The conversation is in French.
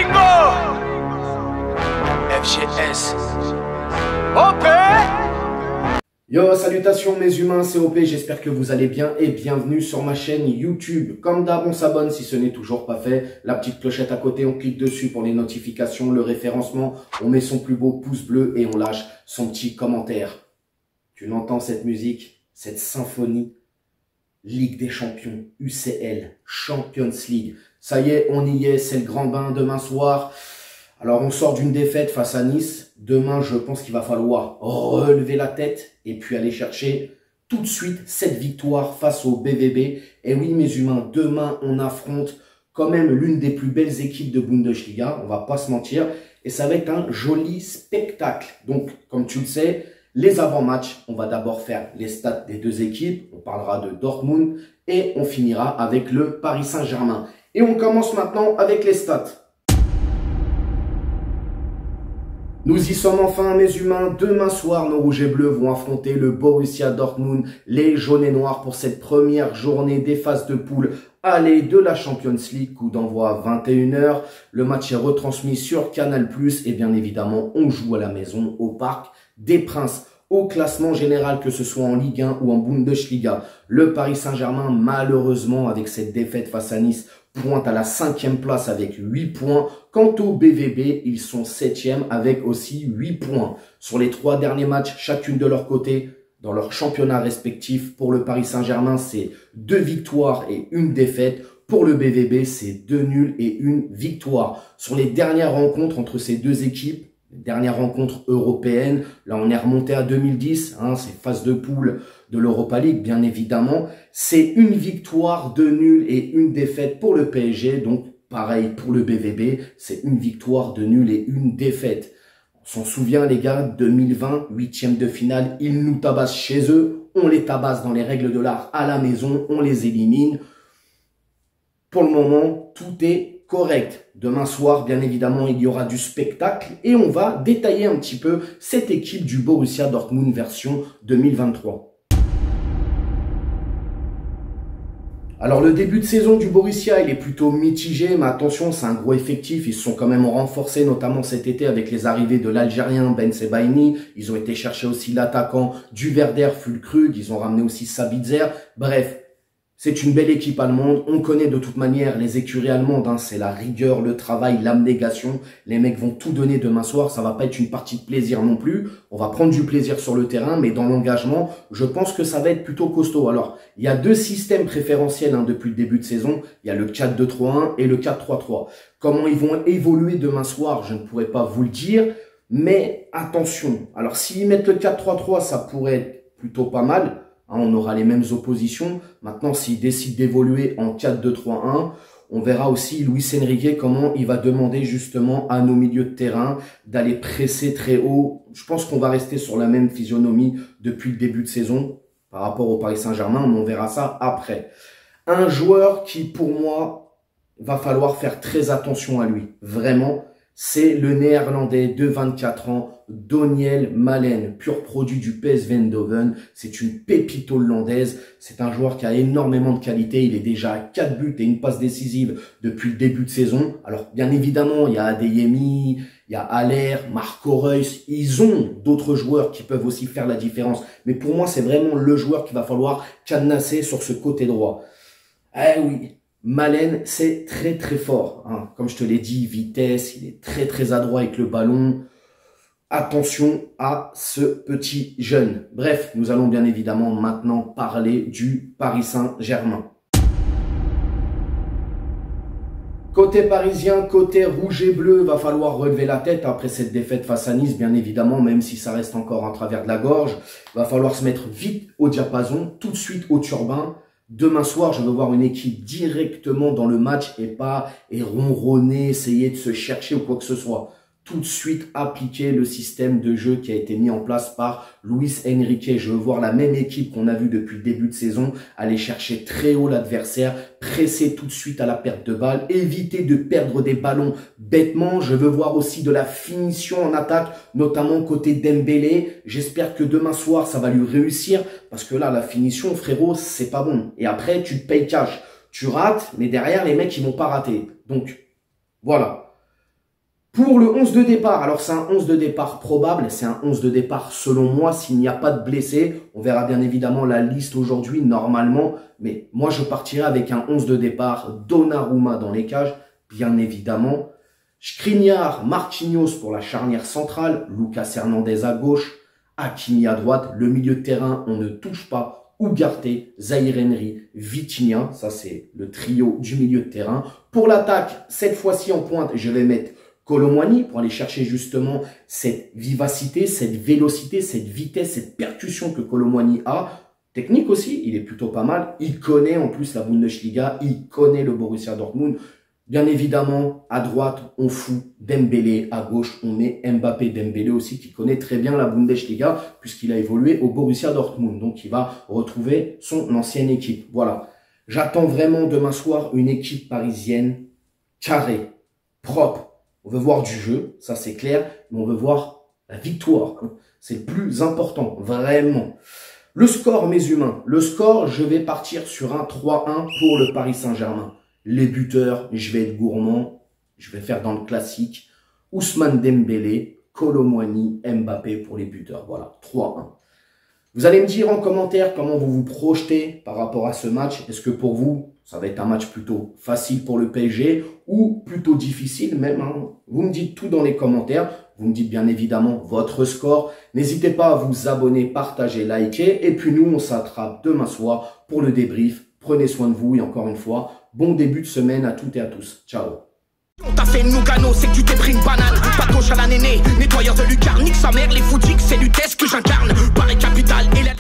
Gringo FGS OP. Yo, salutations mes humains, c'est OP, j'espère que vous allez bien et bienvenue sur ma chaîne YouTube. Comme d'hab, on s'abonne si ce n'est toujours pas fait. La petite clochette à côté, on clique dessus pour les notifications, le référencement. On met son plus beau pouce bleu et on lâche son petit commentaire. Tu l'entends cette musique, cette symphonie? Ligue des champions, UCL, Champions League. Ça y est, on y est, c'est le grand bain demain soir. Alors, on sort d'une défaite face à Nice. Demain, je pense qu'il va falloir relever la tête et puis aller chercher tout de suite cette victoire face au BVB. Et oui, mes humains, demain, on affronte quand même l'une des plus belles équipes de Bundesliga. On va pas se mentir. Et ça va être un joli spectacle. Donc, comme tu le sais, les avant-matchs, on va d'abord faire les stats des deux équipes. On parlera de Dortmund et on finira avec le Paris Saint-Germain. Et on commence maintenant avec les stats. Nous y sommes enfin, mes humains. Demain soir, nos rouges et bleus vont affronter le Borussia Dortmund, les jaunes et noirs, pour cette première journée des phases de poule aller de la Champions League. Coup d'envoi à 21 h. Le match est retransmis sur Canal+. Et bien évidemment, on joue à la maison, au Parc des Princes. Au classement général, que ce soit en Ligue 1 ou en Bundesliga, le Paris Saint-Germain, malheureusement, avec cette défaite face à Nice, pointe à la 5e place avec 8 points. Quant au BVB, ils sont 7e avec aussi 8 points. Sur les 3 derniers matchs, chacune de leur côté, dans leur championnat respectif, pour le Paris Saint-Germain, c'est 2 victoires et 1 défaite. Pour le BVB, c'est 2 nuls et 1 victoire. Sur les dernières rencontres entre ces deux équipes, dernière rencontre européenne, là on est remonté à 2010, c'est phase de poule de l'Europa League bien évidemment, c'est 1 victoire, 2 nuls et 1 défaite pour le PSG, donc pareil pour le BVB, c'est 1 victoire, 2 nuls et 1 défaite. On s'en souvient les gars, 2020, 8e de finale, ils nous tabassent chez eux, on les tabasse dans les règles de l'art à la maison, on les élimine. Pour le moment, tout est correct. Demain soir, bien évidemment, il y aura du spectacle et on va détailler un petit peu cette équipe du Borussia Dortmund version 2023. Alors, le début de saison du Borussia, il est plutôt mitigé, mais attention, c'est un gros effectif. Ils se sont quand même renforcés, notamment cet été avec les arrivées de l'Algérien Ben Sebaini. Ils ont été chercher aussi l'attaquant du Werder Füllkrug. Ils ont ramené aussi Sabitzer. Bref, c'est une belle équipe allemande. On connaît de toute manière les écuries allemandes. C'est la rigueur, le travail, l'abnégation. Les mecs vont tout donner demain soir. Ça va pas être une partie de plaisir non plus. On va prendre du plaisir sur le terrain, mais dans l'engagement, je pense que ça va être plutôt costaud. Alors, il y a 2 systèmes préférentiels depuis le début de saison. Il y a le 4-2-3-1 et le 4-3-3. Comment ils vont évoluer demain soir, je ne pourrais pas vous le dire. Mais attention. Alors, s'ils mettent le 4-3-3, ça pourrait être plutôt pas mal. On aura les mêmes oppositions. Maintenant, s'il décide d'évoluer en 4-2-3-1, on verra aussi Luis Enrique comment il va demander justement à nos milieux de terrain d'aller presser très haut. Je pense qu'on va rester sur la même physionomie depuis le début de saison par rapport au Paris Saint-Germain, mais on verra ça après. Un joueur qui, pour moi, va falloir faire très attention à lui. Vraiment, c'est le néerlandais de 24 ans, Daniel Malen, pur produit du PSV Eindhoven. C'est une pépite hollandaise. C'est un joueur qui a énormément de qualité. Il est déjà à 4 buts et une passe décisive depuis le début de saison. Alors, bien évidemment, il y a Adeyemi, il y a Haller, Marco Reus. Ils ont d'autres joueurs qui peuvent aussi faire la différence. Mais pour moi, c'est vraiment le joueur qu'il va falloir cadenasser sur ce côté droit. Eh oui, Malen, c'est très très fort. Comme je te l'ai dit, vitesse, il est très très adroit avec le ballon. Attention à ce petit jeune. Bref, nous allons bien évidemment maintenant parler du Paris Saint-Germain. Côté parisien, côté rouge et bleu, va falloir relever la tête après cette défaite face à Nice, bien évidemment, même si ça reste encore en travers de la gorge. Va falloir se mettre vite au diapason, tout de suite au turbin. Demain soir, je veux voir une équipe directement dans le match et pas ronronner, essayer de se chercher ou quoi que ce soit. Tout de suite appliquer le système de jeu qui a été mis en place par Luis Enrique. Je veux voir la même équipe qu'on a vue depuis le début de saison aller chercher très haut l'adversaire, presser tout de suite à la perte de balle, éviter de perdre des ballons bêtement. Je veux voir aussi de la finition en attaque, notamment côté Dembélé. J'espère que demain soir, ça va lui réussir parce que là, la finition, frérot, c'est pas bon. Et après, tu te payes cash. Tu rates, mais derrière, les mecs, ils vont pas rater. Donc, voilà. Pour le 11 de départ, alors c'est un 11 de départ probable, c'est un 11 de départ selon moi s'il n'y a pas de blessés. On verra bien évidemment la liste aujourd'hui normalement, mais moi je partirai avec un 11 de départ, Donnarumma dans les cages, bien évidemment. Skriniar, Marquinhos pour la charnière centrale, Lucas Hernandez à gauche, Hakimi à droite, le milieu de terrain on ne touche pas. Ugarte, Zaïre Emery, Vitinha, ça c'est le trio du milieu de terrain. Pour l'attaque, cette fois-ci en pointe, je vais mettre Kolo Muani pour aller chercher justement cette vivacité, cette vélocité, cette vitesse, cette percussion que Kolo Muani a. Technique aussi, il est plutôt pas mal. Il connaît en plus la Bundesliga, il connaît le Borussia Dortmund. Bien évidemment, à droite, on fout Dembélé. À gauche, on met Mbappé. Dembélé aussi, qui connaît très bien la Bundesliga, puisqu'il a évolué au Borussia Dortmund. Donc, il va retrouver son ancienne équipe. Voilà. J'attends vraiment demain soir une équipe parisienne carrée, propre. On veut voir du jeu, ça c'est clair, mais on veut voir la victoire. C'est le plus important, vraiment. Le score, mes humains. Le score, je vais partir sur un 3-1 pour le Paris Saint-Germain. Les buteurs, je vais être gourmand. Je vais faire dans le classique. Ousmane Dembélé, Kolo Muani, Mbappé pour les buteurs. Voilà, 3-1. Vous allez me dire en commentaire comment vous vous projetez par rapport à ce match. Est-ce que pour vous, ça va être un match plutôt facile pour le PSG ou plutôt difficile même, hein? Vous me dites tout dans les commentaires. Vous me dites bien évidemment votre score. N'hésitez pas à vous abonner, partager, liker. Et puis nous, on s'attrape demain soir pour le débrief. Prenez soin de vous et encore une fois, bon début de semaine à toutes et à tous. Ciao. On t'a fait Nougano, c'est que tu t'es pris une banane. Pas gauche à la néné, nettoyeur de lucarne, nique sa mère, les foutiques, c'est Lutèce que j'incarne. Paris capitale et la...